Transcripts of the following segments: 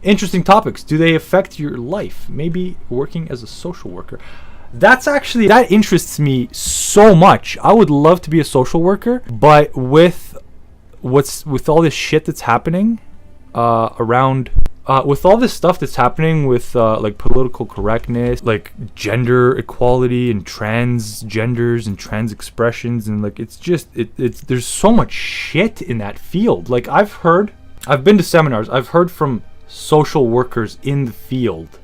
Interesting topics. Do they affect your life? Maybe working as a social worker. That interests me so much. I would love to be a social worker, but with all this shit that's happening around, with all this stuff that's happening with like political correctness, like gender equality and transgenders and trans expressions, and like it's there's so much shit in that field. Like I've been to seminars. I've heard from social workers in the field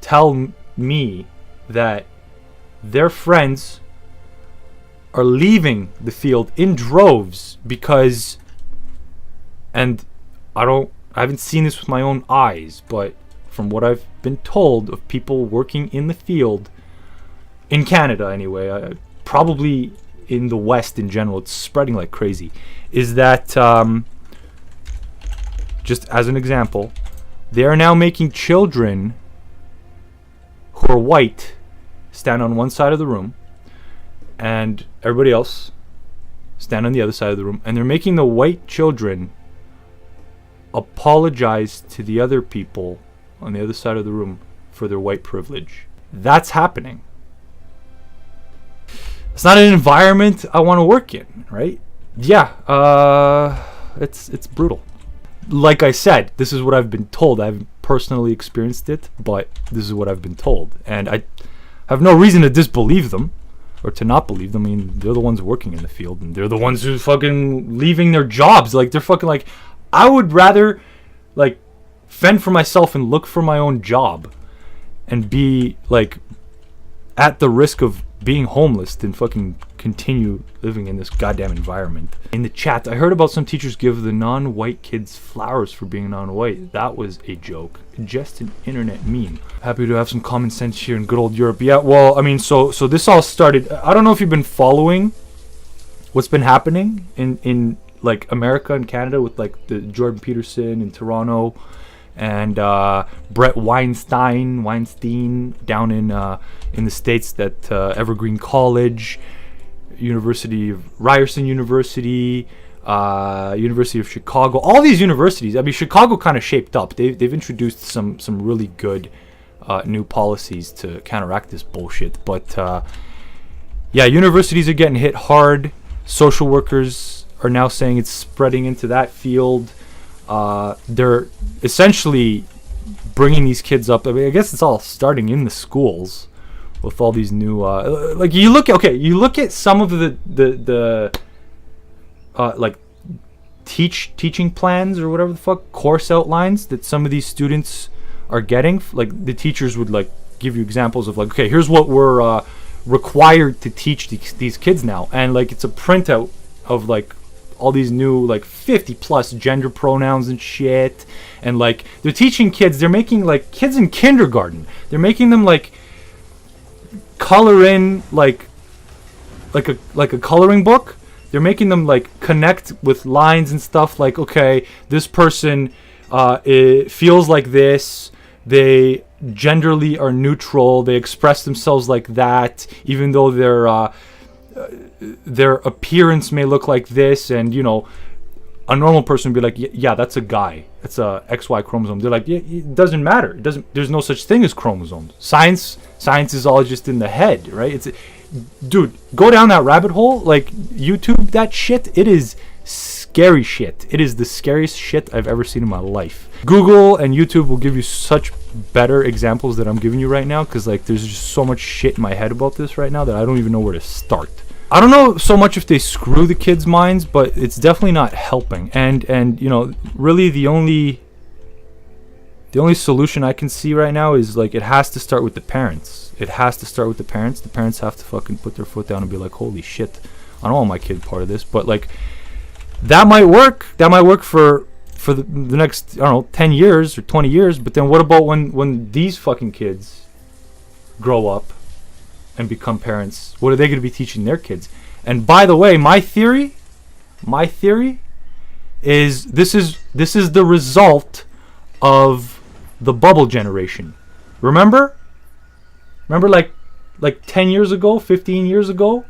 tell me that their friends are leaving the field in droves because, and I haven't seen this with my own eyes, but from what I've been told of people working in the field in Canada anyway, probably in the West in general, it's spreading like crazy, is that just as an example, they are now making children who are white stand on one side of the room and everybody else stand on the other side of the room, and they're making the white children apologize to the other people on the other side of the room for their white privilege. That's happening. It's not an environment I want to work in, right? Yeah, it's brutal. Like I said, this is what I've been told. I haven't personally experienced it, but this is what I've been told. And I have no reason to disbelieve them or to not believe them. I mean, they're the ones working in the field, and they're the ones who fucking leaving their jobs. Like, they're fucking like, I would rather like fend for myself and look for my own job and be like at the risk of being homeless than fucking continue living in this goddamn environment. In the chat, I heard about some teachers give the non-white kids flowers for being non-white. That was a joke. Just an internet meme. Happy to have some common sense here in good old Europe. Yeah, well, I mean, so this all started, I don't know if you've been following what's been happening in like America and Canada with like the Jordan Peterson in Toronto and Brett Weinstein down in the States, that Evergreen College, University of Ryerson University, University of Chicago, all these universities. I mean, Chicago kind of shaped up. They've introduced some really good new policies to counteract this bullshit. But yeah, universities are getting hit hard. Social workers are now saying it's spreading into that field. They're essentially bringing these kids up. I mean, I guess it's all starting in the schools with all these new like you look at some of the like teaching plans or whatever the fuck, course outlines that some of these students are getting. Like, the teachers would like give you examples of like, okay, here's what we're required to teach these kids now, and like it's a printout of like all these new like 50 plus gender pronouns and shit, and like they're teaching kids, they're making like kids in kindergarten, they're making them like color in like a coloring book. They're making them like connect with lines and stuff, like, okay, this person it feels like this, they genderly are neutral, they express themselves like that, even though their appearance may look like this. And you know, a normal person would be like, yeah, that's a guy, that's a XY chromosome. They're like, yeah, it doesn't matter, there's no such thing as chromosomes. Science is all just in the head, right? Dude, go down that rabbit hole, like YouTube that shit. It is scary shit. It is the scariest shit I've ever seen in my life. Google and YouTube will give you such better examples that I'm giving you right now, because like there's just so much shit in my head about this right now that I don't even know where to start. I don't know so much if they screw the kids' minds, but it's definitely not helping. And you know, really the only solution I can see right now is like, it has to start with the parents. It has to start with the parents. The parents have to fucking put their foot down and be like, holy shit, I don't want my kid part of this. But like, that might work. That might work for the next, I don't know, 10 years or 20 years. But then what about when these fucking kids grow up and become parents? What are they going to be teaching their kids? And by the way, my theory is this is the result of the bubble generation. Remember like 10 years ago, 15 years ago,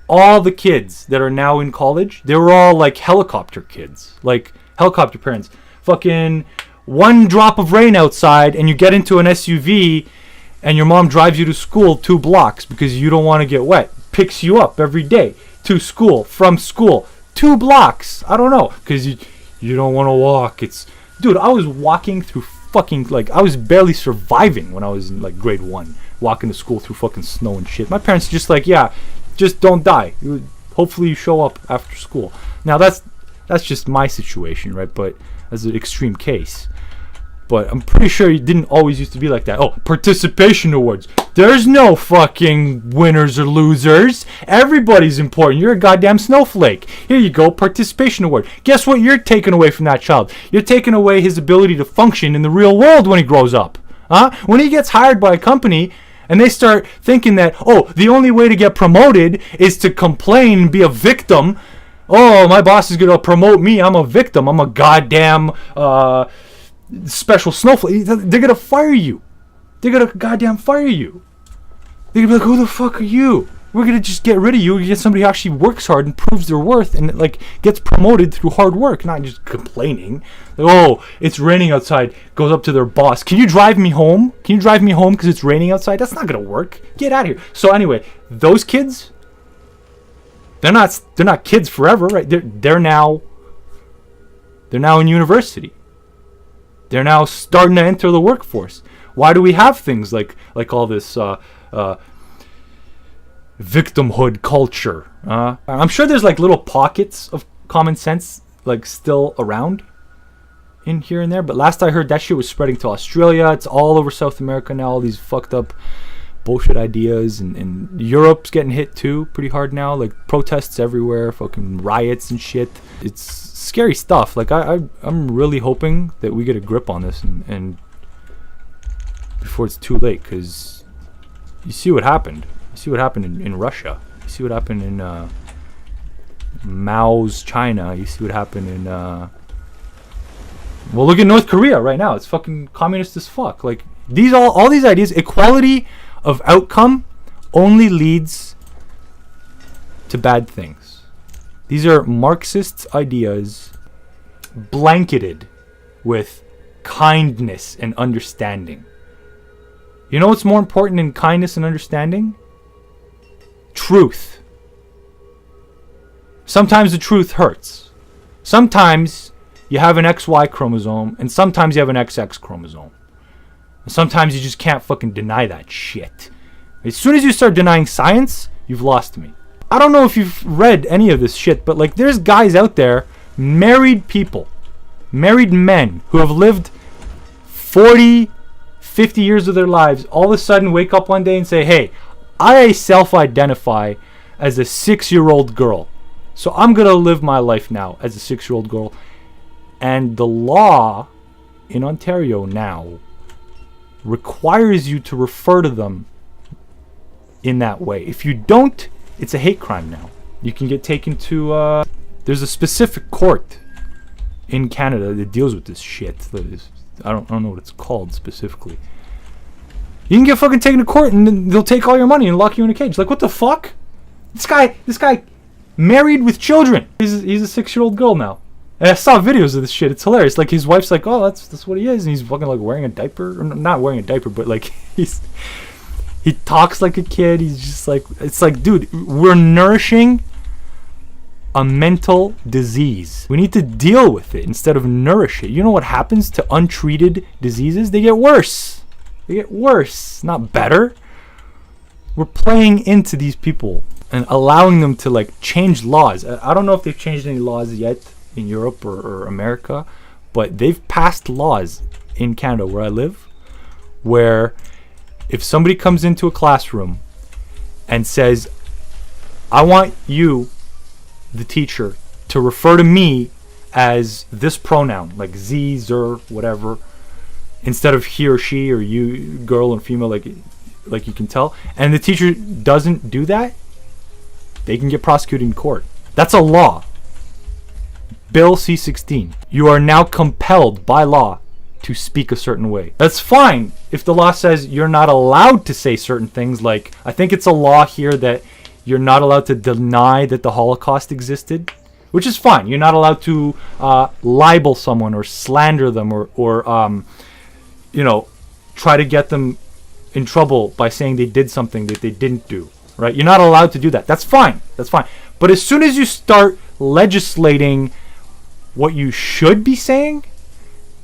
all the kids that are now in college, they were all like helicopter kids, like helicopter parents. Fucking one drop of rain outside and you get into an SUV and your mom drives you to school 2 blocks because you don't want to get wet, picks you up every day to school, from school, 2 blocks, I don't know, because you don't want to walk. Dude, I was walking through fucking, like, I was barely surviving when I was in, like, grade 1, walking to school through fucking snow and shit. My parents are just like, yeah, just don't die. Hopefully you show up after school. Now, that's just my situation, right? But as an extreme case. But I'm pretty sure it didn't always used to be like that. Oh, participation awards. There's no fucking winners or losers. Everybody's important. You're a goddamn snowflake. Here you go, participation award. Guess what you're taking away from that child? You're taking away his ability to function in the real world when he grows up. Huh? When he gets hired by a company and they start thinking that, oh, the only way to get promoted is to complain and be a victim. Oh, my boss is going to promote me. I'm a victim. I'm a goddamn... special snowflake. They're gonna fire you. They're gonna goddamn fire you. They're gonna be like, who the fuck are you? We're gonna just get rid of you. You get somebody who actually works hard and proves their worth and like gets promoted through hard work, not just complaining. Like, oh, it's raining outside. Goes up to their boss. Can you drive me home? Can you drive me home because it's raining outside? That's not gonna work. Get out of here. So anyway, those kids, they're not kids forever, right? They're now in university. They're now starting to enter the workforce. Why do we have things like all this victimhood culture? I'm sure there's like little pockets of common sense like still around in here and there. But last I heard, that shit was spreading to Australia. It's all over South America now. All these fucked up bullshit ideas. And Europe's getting hit too pretty hard now. Like protests everywhere. Fucking riots and shit. It's scary stuff. Like I'm really hoping that we get a grip on this and before it's too late, because you see what happened. You see what happened in Russia. You see what happened in Mao's China. You see what happened in well, look at North Korea right now. It's fucking communist as fuck. Like all these ideas, equality of outcome only leads to bad things. These are Marxist ideas blanketed with kindness and understanding. You know what's more important than kindness and understanding? Truth. Sometimes the truth hurts. Sometimes you have an XY chromosome and sometimes you have an XX chromosome. And sometimes you just can't fucking deny that shit. As soon as you start denying science, you've lost me. I don't know if you've read any of this shit, but like there's guys out there, married people, married men who have lived 40, 50 years of their lives, all of a sudden wake up one day and say, hey, I self-identify as a 6-year-old girl. So I'm going to live my life now as a 6-year-old girl. And the law in Ontario now requires you to refer to them in that way. If you don't, it's a hate crime now. You can get taken to... there's a specific court in Canada that deals with this shit. I don't know what it's called specifically. You can get fucking taken to court and then they'll take all your money and lock you in a cage. Like, what the fuck? This guy married with children. He's a 6-year-old girl now. And I saw videos of this shit. It's hilarious. Like, his wife's like, oh, that's what he is. And he's fucking like wearing a diaper. Or not wearing a diaper, but like he talks like a kid. He's just like, it's like, dude, we're nourishing a mental disease. We need to deal with it instead of nourish it. You know what happens to untreated diseases? They get worse. They get worse, not better. We're playing into these people and allowing them to like change laws. I don't know if they've changed any laws yet in Europe or America, but they've passed laws in Canada where I live where if somebody comes into a classroom and says, I want you, the teacher, to refer to me as this pronoun, like Z, zer, whatever, instead of he or she or you, girl and female, like you can tell, and the teacher doesn't do that, they can get prosecuted in court. That's a law. Bill C-16. You are now compelled by law to speak a certain way. That's fine if the law says you're not allowed to say certain things. Like, I think it's a law here that you're not allowed to deny that the Holocaust existed. which is fine. You're not allowed to libel someone or slander them or try to get them in trouble by saying they did something that they didn't do, right? You're not allowed to do that. That's fine. That's fine. But as soon as you start legislating what you should be saying,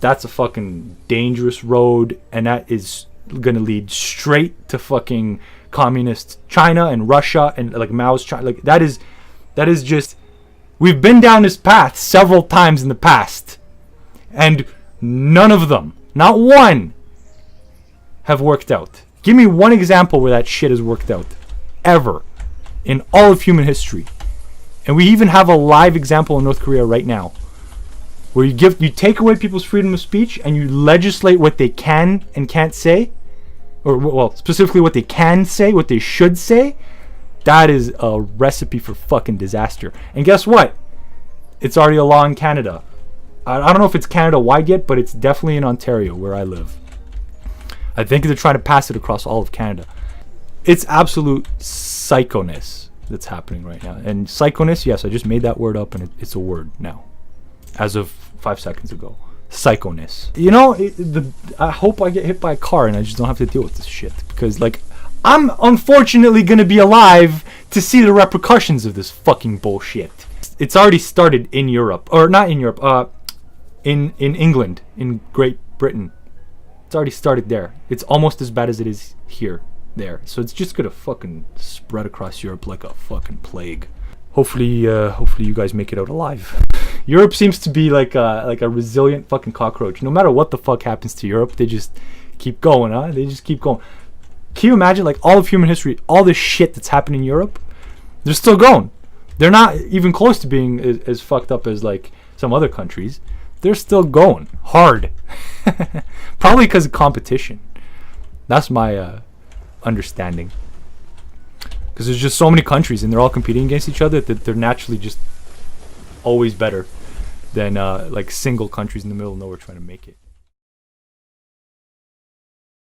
that's a fucking dangerous road, and that is gonna lead straight to fucking communist China and Russia and like Mao's China. Like that is just, we've been down this path several times in the past, and none of them, not one, have worked out. Give me one example where that shit has worked out, ever, in all of human history. And we even have a live example in North Korea right now, where you take away people's freedom of speech and you legislate what they can and can't say, or well, specifically what they can say, what they should say. That is a recipe for fucking disaster. And guess what? It's already a law in Canada. I don't know if it's Canada-wide yet, but it's definitely in Ontario, where I live. I think they're trying to pass it across all of Canada. It's absolute psychoness that's happening right now. And psychoness, yes, I just made that word up, and it's a word now, as of 5 seconds ago. Psychoness. I hope I get hit by a car and I just don't have to deal with this shit, because like I'm unfortunately gonna be alive to see the repercussions of this fucking bullshit. It's already started in Europe, or not in Europe, in England, in Great Britain. It's already started there. It's almost as bad as it is here, there. So it's just gonna fucking spread across Europe like a fucking plague. Hopefully you guys make it out alive. Europe seems to be like a resilient fucking cockroach. No matter what the fuck happens to Europe, they just keep going, huh? They just keep going. Can you imagine, like, all of human history, all this shit that's happened in Europe? They're still going. They're not even close to being as fucked up as, like, some other countries. They're still going hard. Probably because of competition. That's my understanding. Because there's just so many countries and they're all competing against each other that they're naturally just always better than like single countries in the middle of nowhere trying to make it.